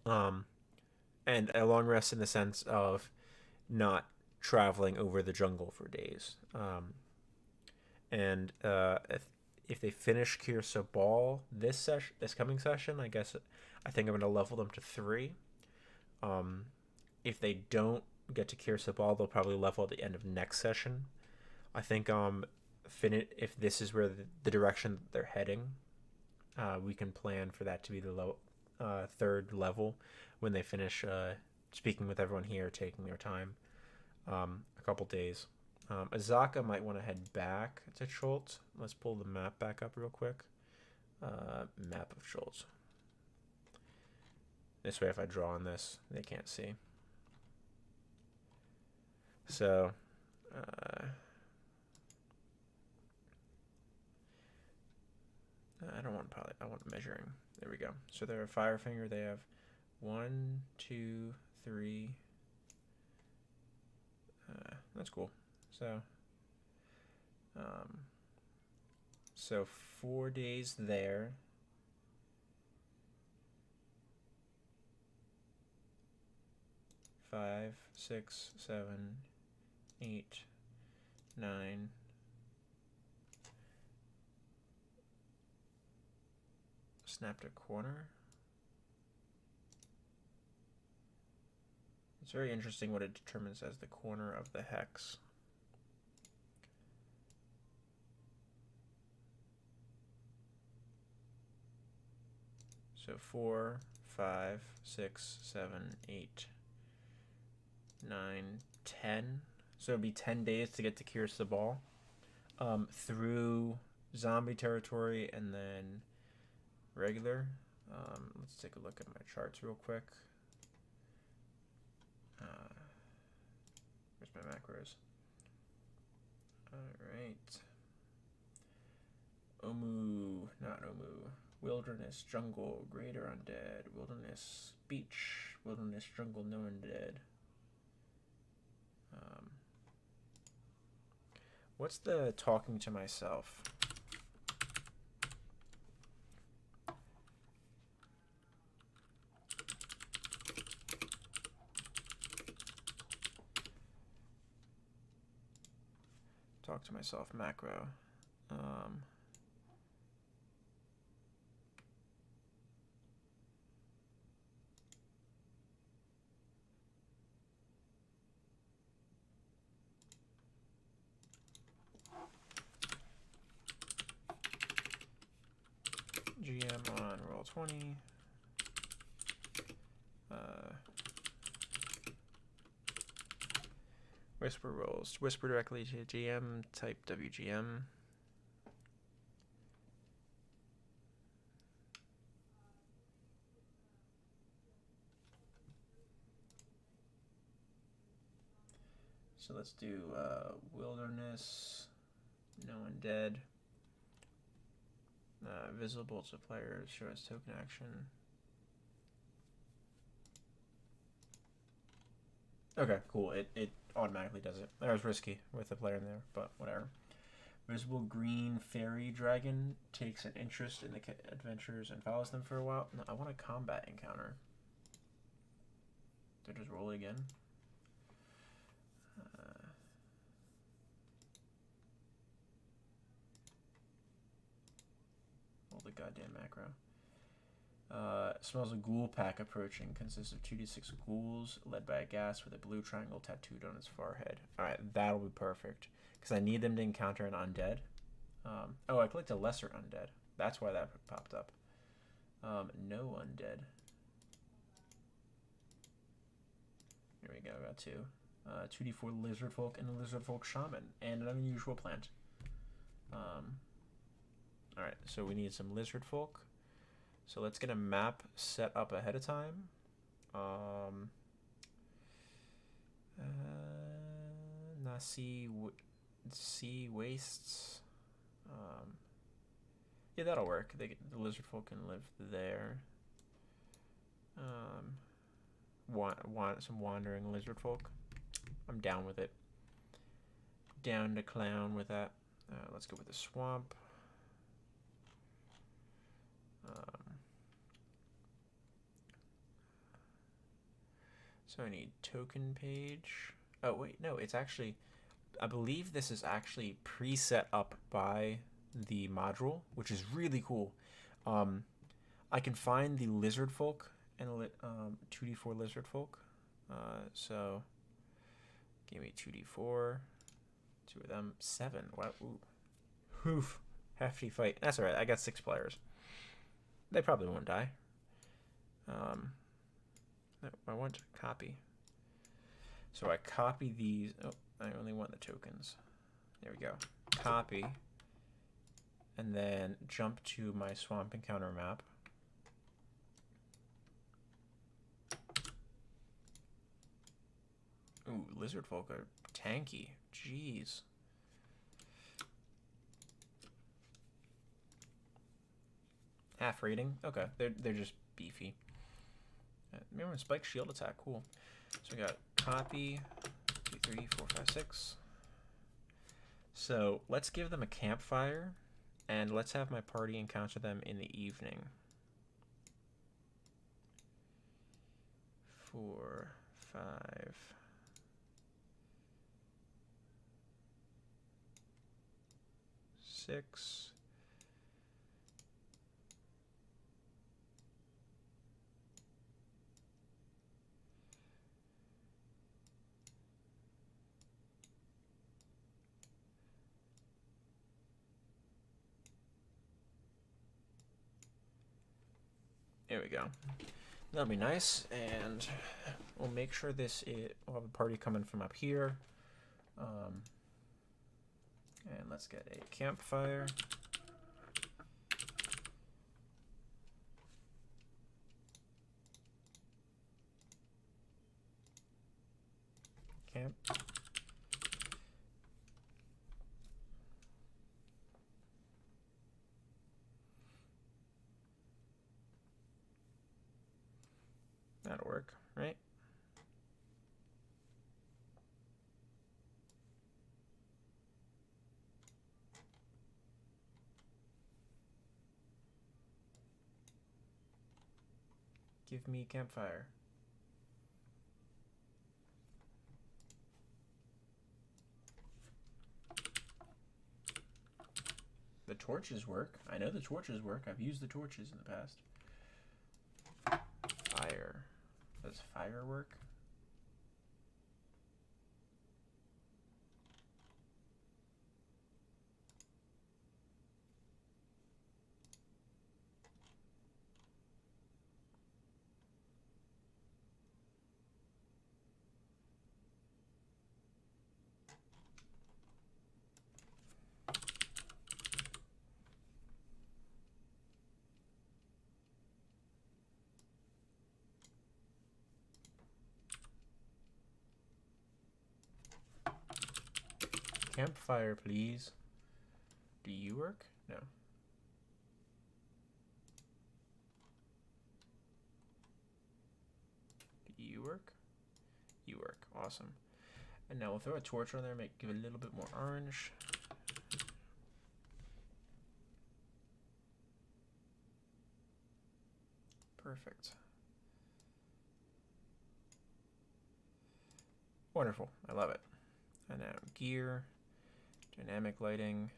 And a long rest in the sense of not traveling over the jungle for days. And if they finish Kirsabal this coming session, I think I'm going to level them to 3. If they don't get to Kirsabal, they'll probably level at the end of next session. I think if this is where the direction they're heading, we can plan for that to be the 3rd level when they finish speaking with everyone here, taking their time, a couple days. Azaka might want to head back to Chult. Let's pull the map back up real quick. Map of Chult. This way, if I draw on this, they can't see. So, I don't want pilot. I want measuring. There we go. So they're a Firefinger. They have 1, 2, 3. That's cool. So 4 days there. 5, 6, 7, 8, 9. snapped a corner. It's very interesting what it determines as the corner of the hex. So 4, 5, 6, 7, 8, 9, 10. So it'd be 10 days to get to Curious the Ball through zombie territory and then regular. Let's take a look at my charts real quick. Where's my macros? Alright. Omu, not Omu. Wilderness, jungle, greater undead. Wilderness, beach. Wilderness, jungle, no undead. What's the talking to myself? Talk to myself macro. GM on Roll20. Whisper rolls. Whisper directly to GM. Type WGM. So let's do wilderness. No undead. Visible to players. Show us token action. Okay, cool. It automatically does it. That was risky with the player in there, but whatever. Visible green fairy dragon takes an interest in the adventures and follows them for a while. No, I want a combat encounter. So just roll it again. Roll the goddamn macro. Smells a ghoul pack approaching. Consists of 2d6 ghouls led by a ghast with a blue triangle tattooed on its forehead. Alright, that'll be perfect. Because I need them to encounter an undead. Oh, I clicked a lesser undead. That's why that popped up. No undead. Here we go, got 2. 2d4 lizard folk and a lizard folk shaman. And an unusual plant. Alright, so we need some lizard folk. So let's get a map set up ahead of time. Sea wastes. Yeah, that'll work. The lizard folk can live there. Want some wandering lizard folk. I'm down with it. Down to clown with that. Let's go with the swamp. So I need token page. Oh wait, no, it's actually, I believe this is actually preset up by the module, which is really cool. I can find the lizard folk and 2d4 lizard folk. So give me 2d4, 2 of them, 7. Wow, ooh. Oof, hefty fight. That's all right. I got 6 players. They probably won't die. I want to copy. So I copy these. Oh, I only want the tokens. There we go. Copy. And then jump to my swamp encounter map. Ooh, lizard folk are tanky. Jeez. Half rating. Okay, they're just beefy. Remember spike shield attack. Cool. So we got copy 2, 3, 4, 5, 6. So let's give them a campfire, and let's have my party encounter them in the evening. 4, 5. 6. There we go. That'll be nice, and we'll make sure we'll have a party coming from up here. And let's get a campfire. Camp. That'll work, right? Give me campfire. The torches work. I know the torches work. I've used the torches in the past. Fire. Does fire work? Campfire, please. Do you work? No. Do you work? You work. Awesome. And now we'll throw a torch on there, give it a little bit more orange. Perfect. Wonderful. I love it. And now gear, dynamic lighting,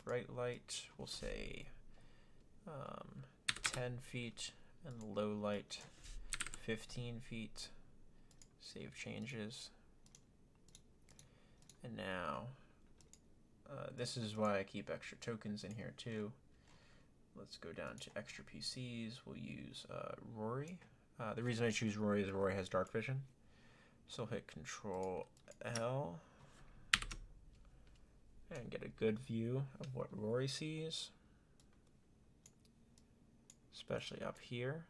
bright light, we'll say 10 feet, and low light 15 feet. Save changes. And now, this is why I keep extra tokens in here too. Let's go down to extra PCs. We'll use Rory. The reason I choose Rory is Rory has dark vision. So I'll hit Control L and get a good view of what Rory sees, especially up here.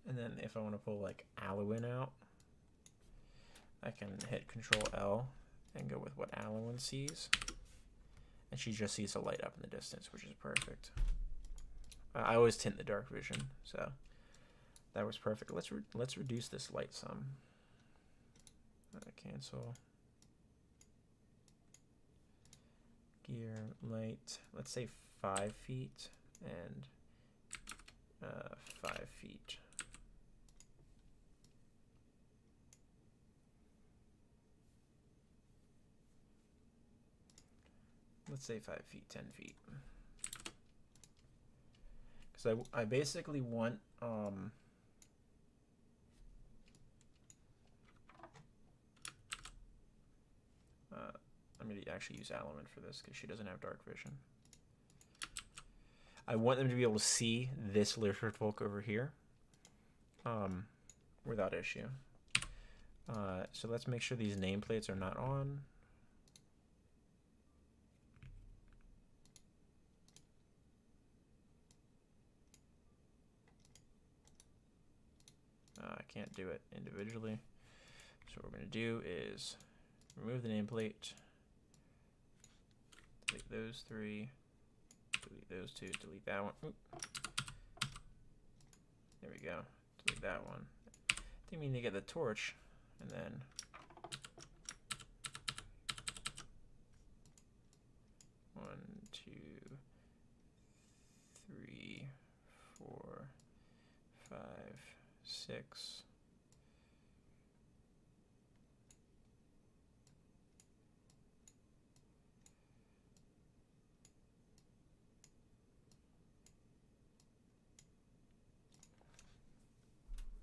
And then if I want to pull like Alwyn out, I can hit Control L and go with what Alwyn sees. And she just sees a light up in the distance, which is perfect. I always tint the dark vision, so that was perfect. Let's reduce this light some. Cancel. Gear, light. Let's say 5 feet and 5 feet. Let's say 5 feet, 10 feet. Because I basically want I'm going to actually use Alwyn for this because she doesn't have dark vision. I want them to be able to see this lizard folk over here without issue. So let's make sure these nameplates are not on. I can't do it individually. So what we're going to do is remove the nameplate. Delete those 3. Delete those 2. Delete that one. Oop. There we go. Delete that one. I think we need to get the torch and then one, 2, 3, 4, 5, 6.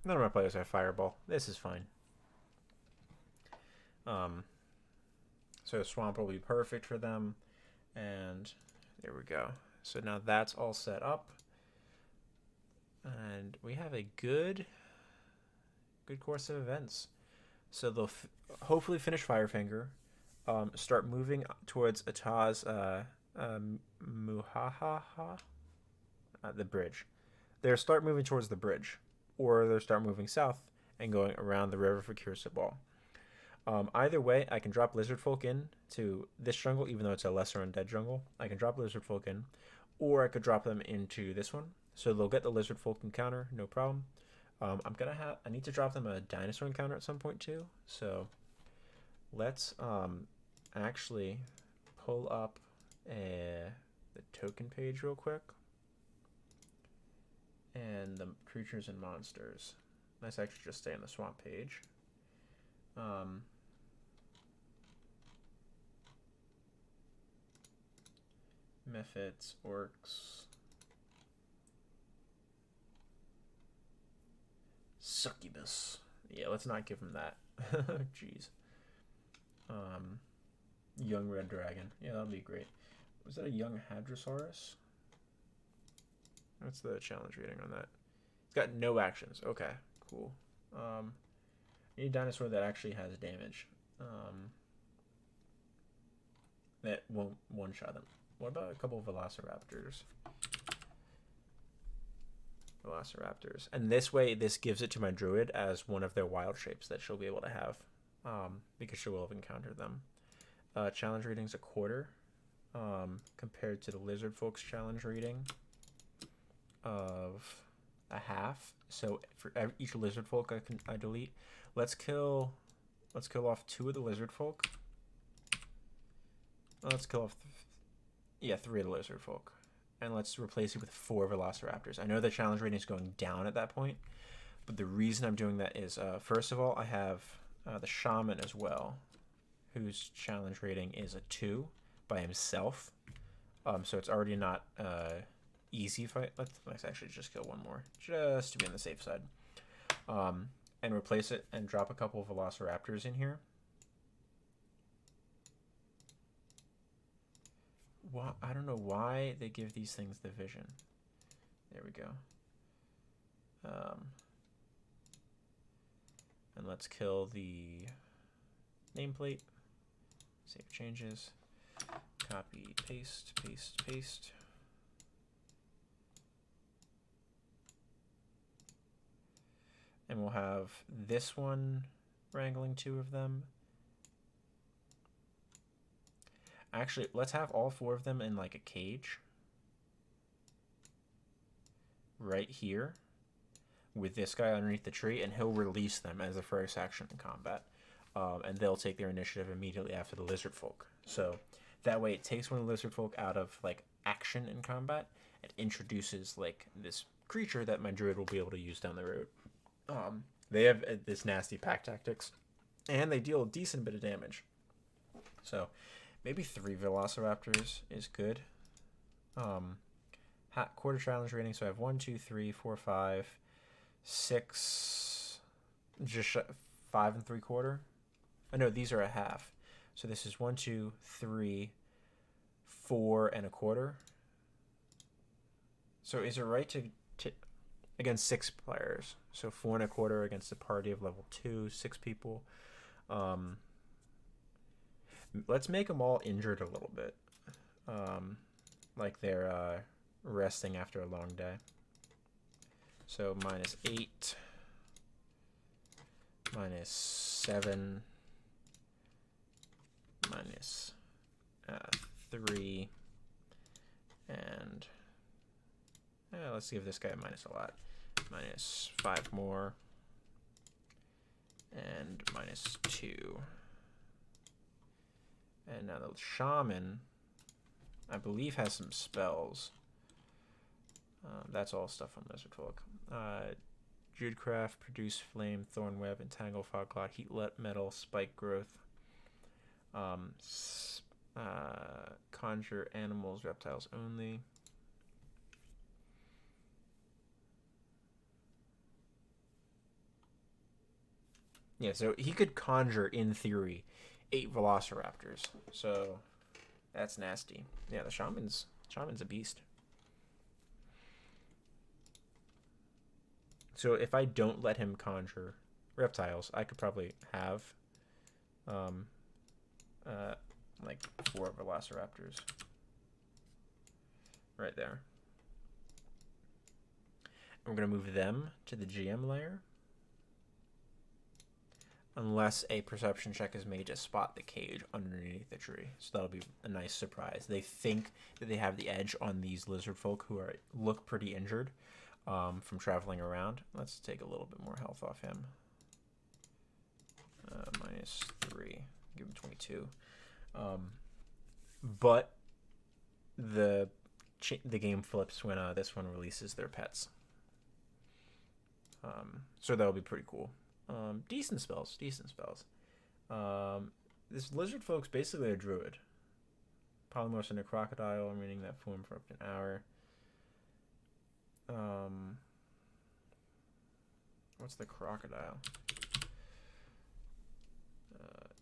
None of my players have fireball. This is fine. So swamp will be perfect for them. And there we go. So now that's all set up. And we have a good course of events. So they'll hopefully finish Firefinger, start moving towards Atah's Muhahaha, the bridge. They'll start moving towards the bridge, or they'll start moving south and going around the river for Cursa Ball. Either way, I can drop Lizard Folk in to this jungle, even though it's a lesser undead jungle. I can drop Lizard Folk in, or I could drop them into this one. So they'll get the Lizard Folk encounter, no problem. I need to drop them a dinosaur encounter at some point too. So let's actually pull up the token page real quick. And the creatures and monsters. Let's actually just stay on the swamp page. Mephits, orcs. Succubus. Yeah, let's not give him that. Jeez. Young red dragon. Yeah, that'll be great. Was that a young Hadrosaurus? What's the challenge rating on that? It's got no actions. Okay, cool. I need a dinosaur that actually has damage. That won't one-shot them. What about a couple of velociraptors? And this way, this gives it to my druid as one of their wild shapes that she'll be able to have, because she will have encountered them. Challenge rating's a quarter, compared to the lizard folks challenge rating of a half. So for each lizard folk I delete. Let's kill off 2 of the lizard folk. Let's kill off 3 of the lizard folk. And let's replace it with 4 velociraptors. I know the challenge rating is going down at that point, but the reason I'm doing that is, first of all, I have the shaman as well, whose challenge rating is a 2 by himself. So it's already not easy fight. Let's actually just kill 1 more, just to be on the safe side. And replace it and drop a couple of velociraptors in here. I don't know why they give these things the vision. There we go. And let's kill the nameplate. Save changes. Copy, paste, paste, paste. And we'll have this one wrangling 2 of them. Actually, let's have all 4 of them in like a cage. Right here. With this guy underneath the tree, and he'll release them as the first action in combat. And they'll take their initiative immediately after the lizard folk. So that way it takes one of the lizard folk out of like action in combat and introduces like this creature that my druid will be able to use down the road. They have this nasty pack tactics, and they deal a decent bit of damage. So maybe 3 velociraptors is good. Quarter challenge rating. So I have 1, 2, 3, 4, 5, 6, just 5 3/4. Oh no, these are a half. So this is 1, 2, 3, 4 1/4. So is it right to against 6 players? So 4 1/4 against a party of level 2, 6 people. Let's make them all injured a little bit. Like they're resting after a long day. So -8, -7, -3, and let's give this guy a minus a lot. -5 more, and -2. And now the shaman, I believe, has some spells. That's all stuff from Lizard Folk. Judecraft, Produce Flame, Thorn Web, Entangle, Fog Cloud, Heat Metal, Spike Growth, Conjure Animals, Reptiles Only. Yeah, so he could conjure, in theory, 8 velociraptors. So that's nasty. Yeah, the shaman's a beast. So if I don't let him conjure reptiles, I could probably have um, like 4 velociraptors right there. And we're going to move them to the GM layer. Unless a perception check is made to spot the cage underneath the tree. So that'll be a nice surprise. They think that they have the edge on these lizard folk who look pretty injured from traveling around. Let's take a little bit more health off him. -3. Give him 22. But the game flips when this one releases their pets. So that'll be pretty cool. Decent spells. This lizard folk's basically a druid. Polymorphs into crocodile, meaning that form for up to an hour. What's the crocodile?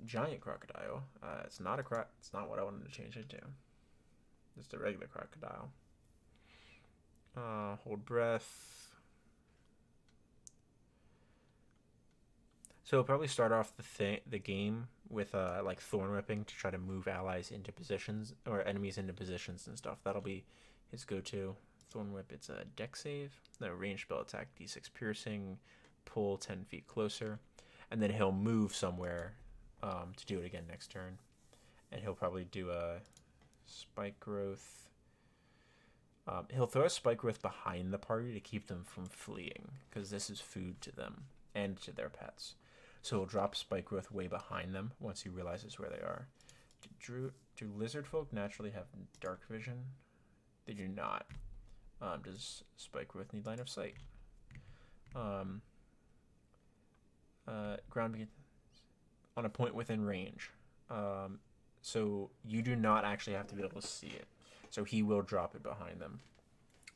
Giant crocodile. It's not it's not what I wanted to change it to. Just a regular crocodile. Hold breath. So we'll probably start off the game with like thorn whipping to try to move allies into positions or enemies into positions and stuff. That'll be his go-to. Thorn whip. It's a dex save. No, ranged spell attack. D6 piercing. Pull 10 feet closer, and then he'll move somewhere to do it again next turn. And he'll probably do a spike growth. He'll throw a spike growth behind the party to keep them from fleeing, because this is food to them and to their pets. So he'll drop spike growth way behind them once he realizes where they are. Do lizard folk naturally have dark vision? They do not. Does spike growth need line of sight? Ground on a point within range. So you do not actually have to be able to see it. So he will drop it behind them.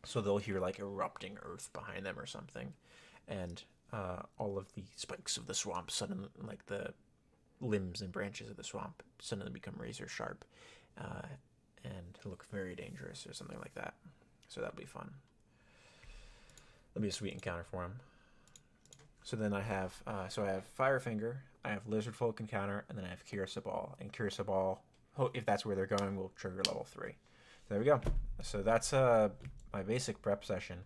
So they'll hear like erupting earth behind them or something. And all of the spikes of the swamp suddenly, like the limbs and branches of the swamp, suddenly become razor sharp and look very dangerous or something like that. So that'll be fun. That'll be a sweet encounter for him. So then I have Firefinger, I have Lizard Folk encounter, and then I have Kirsa Ball. And Kirsa Ball, if that's where they're going, will trigger level 3. So there we go. So that's my basic prep session.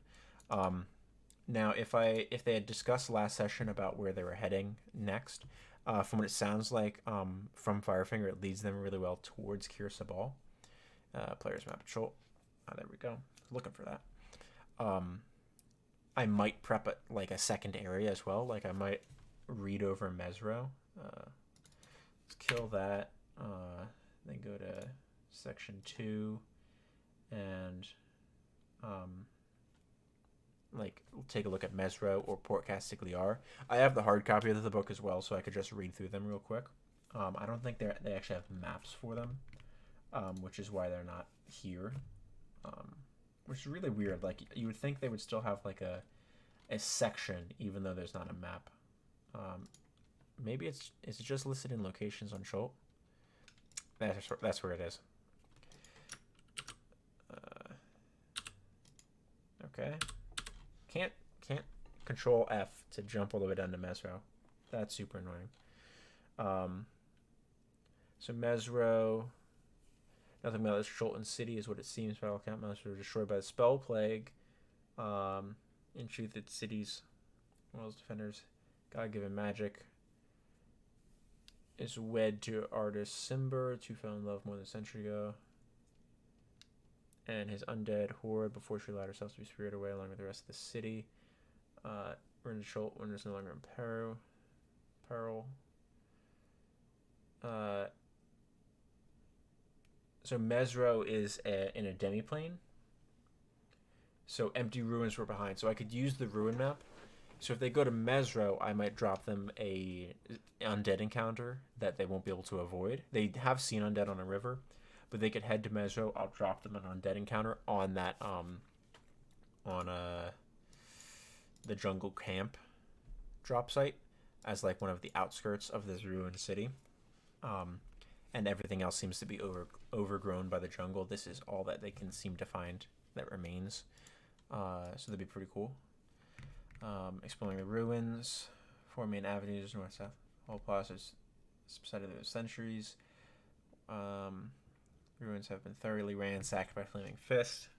Now, if they had discussed last session about where they were heading next, from what it sounds like, from Firefinger, it leads them really well towards Kirsa Ball. Player's map Chult. There we go. Looking for that. I might prep it like a second area as well. Like I might read over Mesro. Let's kill that. Then go to section 2 and like take a look at Mesro or Port Castigliar. I have the hard copy of the book as well, so I could just read through them real quick. I don't think they actually have maps for them, which is why they're not here. Which is really weird. Like you would think they would still have like a section, even though there's not a map. Maybe it's just listed in locations on Chult. That's where it is. Okay. Can't control F to jump all the way down to Mesro. That's super annoying. So Mesro. Nothing about this Chultan city is what it seems. Battle camp monsters were destroyed by the spell plague. In truth, its cities, World's defenders, God-given magic, is wed to artist Simber, who fell in love more than a century ago. And his undead horde before she allowed herself to be spirited away along with the rest of the city. We're in Chult when there's no longer in peril. So Mesro is in a demiplane. So empty ruins were behind. So I could use the ruin map. So if they go to Mesro, I might drop them a undead encounter that they won't be able to avoid. They have seen undead on a river, but they could head to Mesro. I'll drop them an undead encounter on that the jungle camp drop site as like one of the outskirts of this ruined city. And everything else seems to be overgrown by the jungle. This is all that they can seem to find that remains. So that'd be pretty cool. Exploring the ruins, 4 main avenues, north-south. Whole plazas subsided through the centuries. Ruins have been thoroughly ransacked by Flaming Fist.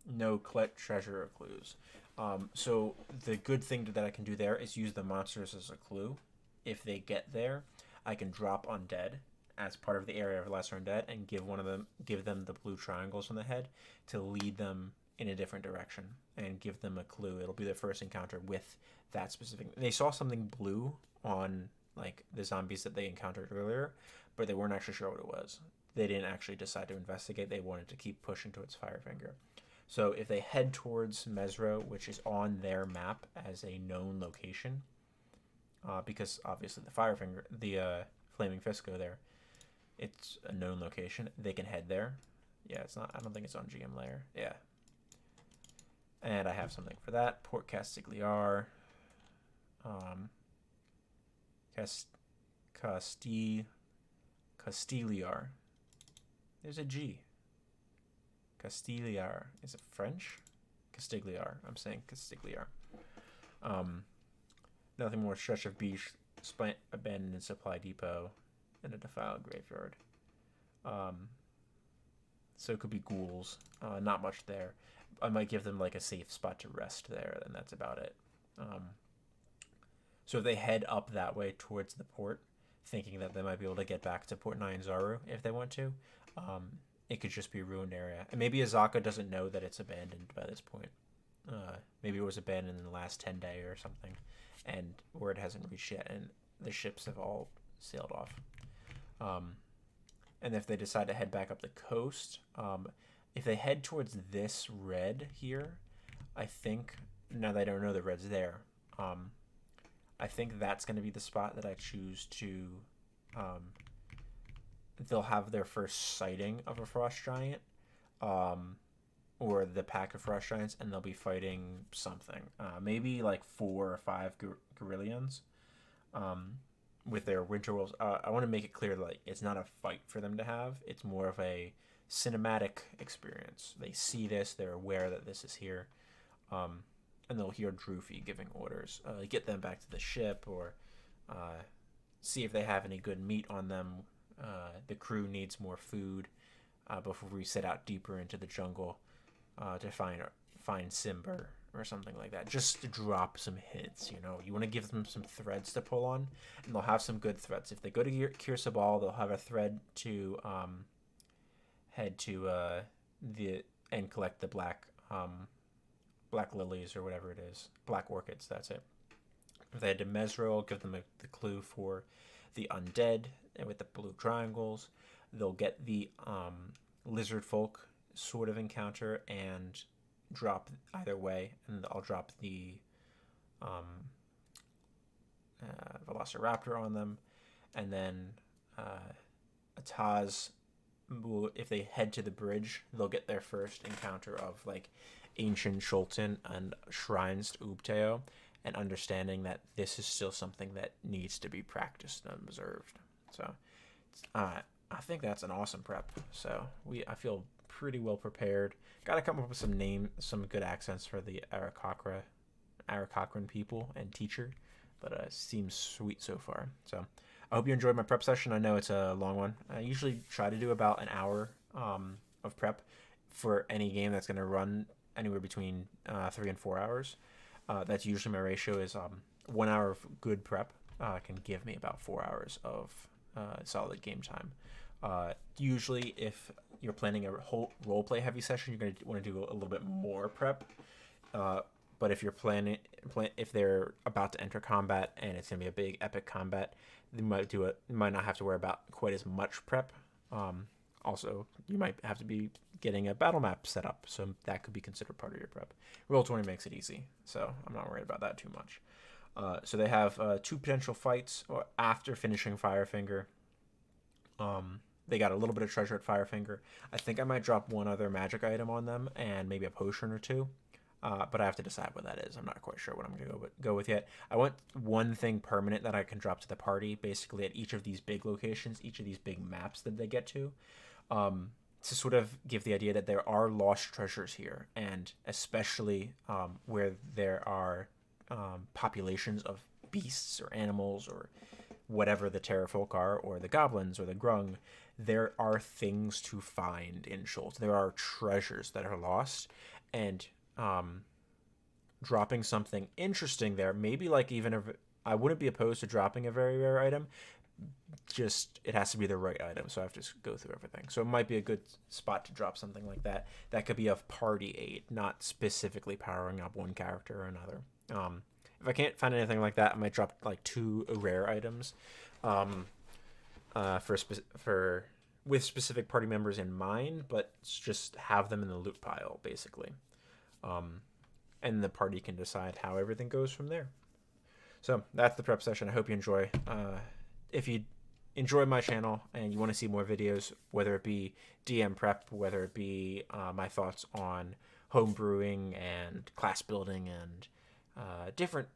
No collect treasure or clues. So the good thing that I can do there is use the monsters as a clue. If they get there, I can drop undead as part of the area of lesser undead and give them the blue triangles on the head to lead them in a different direction and give them a clue. It'll be their first encounter with that specific. They saw something blue on like the zombies that they encountered earlier, but they weren't actually sure what it was. They didn't actually decide to investigate. They wanted to keep pushing towards Firefinger. So if they head towards Mesro, which is on their map as a known location, because obviously the Flaming Fist go there, it's a known location. They can head there. Yeah, it's not. I don't think it's on GM layer. Yeah. And I have something for that. Port Castigliar. Castiliar. There's a G. Castiliar. Is it French? Castigliar. I'm saying Castigliar. Nothing more stretch of beach, abandoned supply depot, and a defiled graveyard. So it could be ghouls. Not much there. I might give them like a safe spot to rest there, and that's about it. So if they head up that way towards the port, thinking that they might be able to get back to Port Nyanzaru if they want to, it could just be a ruined area. And maybe Azaka doesn't know that it's abandoned by this point. Maybe it was abandoned in the last 10 days or something, and word hasn't reached yet, and the ships have all sailed off. And if they decide to head back up the coast, if they head towards this red here, I think, now that I don't know the red's there, I think that's going to be the spot that I choose to, they'll have their first sighting of a frost giant, or the pack of frost giants, and they'll be fighting something. Maybe like 4 or 5 Gorillions, with their winter wolves. I want to make it clear that like, it's not a fight for them to have. It's more of a cinematic experience. They see this, they're aware that this is here, and they'll hear Droofy giving orders. Get them back to the ship, or see if they have any good meat on them. The crew needs more food before we set out deeper into the jungle to find Simber or something like that. Just to drop some hits, you know. You want to give them some threads to pull on, and they'll have some good threads. If they go to Kirsabal, they'll have a thread to head to and collect the black lilies or whatever it is, black orchids. That's it. If they head to Mesro, I'll give them the clue for the undead, and with the blue triangles, they'll get the lizard folk sort of encounter and drop either way, and I'll drop the Velociraptor on them, and then Ataz, if they head to the bridge, they'll get their first encounter of like ancient Chultan and shrines to Ubteo, and understanding that this is still something that needs to be practiced and observed. So I think that's an awesome prep. So I feel pretty well prepared. Got to come up with some good accents for the Arakocran people and teacher, but seems sweet so far. So I hope you enjoyed my prep session. I know it's a long one. I usually try to do about an hour of prep for any game that's going to run anywhere between 3 and 4 hours. That's usually my ratio. Is 1 hour of good prep can give me about 4 hours of solid game time. Usually, if you're planning a whole roleplay heavy session, you're going to want to do a little bit more prep. But if you're if they're about to enter combat and it's going to be a big epic combat, you might not have to worry about quite as much prep. Also, you might have to be getting a battle map set up, so that could be considered part of your prep. Roll20 makes it easy, so I'm not worried about that too much. So they have 2 potential fights after finishing Firefinger. They got a little bit of treasure at Firefinger. I think I might drop one other magic item on them and maybe a potion or 2. But I have to decide what that is. I'm not quite sure what I'm going to go with yet. I want one thing permanent that I can drop to the party, basically at each of these big locations, each of these big maps that they get to to sort of give the idea that there are lost treasures here, and especially where there are populations of beasts or animals or whatever the terrafolk are, or the goblins or the grung, there are things to find in Chult. There are treasures that are lost, and dropping something interesting there, maybe like even I wouldn't be opposed to dropping a very rare item. Just it has to be the right item, so I have to go through everything. So it might be a good spot to drop something like that. That could be of party aid, not specifically powering up one character or another. If I can't find anything like that, I might drop like 2 rare items, for with specific party members in mind, but just have them in the loot pile basically, and the party can decide how everything goes from there. So that's the prep session. I hope you enjoy. If you enjoy my channel and you want to see more videos, whether it be DM prep, whether it be my thoughts on home brewing and class building and different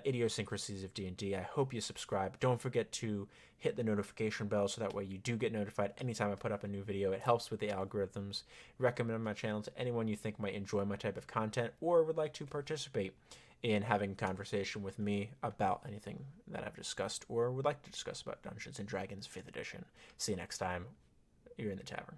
idiosyncrasies of D&D, I hope you subscribe. Don't forget to hit the notification bell so that way you do get notified anytime I put up a new video. It helps with the algorithms. Recommend my channel to anyone you think might enjoy my type of content or would like to participate in having a conversation with me about anything that I've discussed or would like to discuss about Dungeons & Dragons 5th edition. See you next time. You're in the tavern.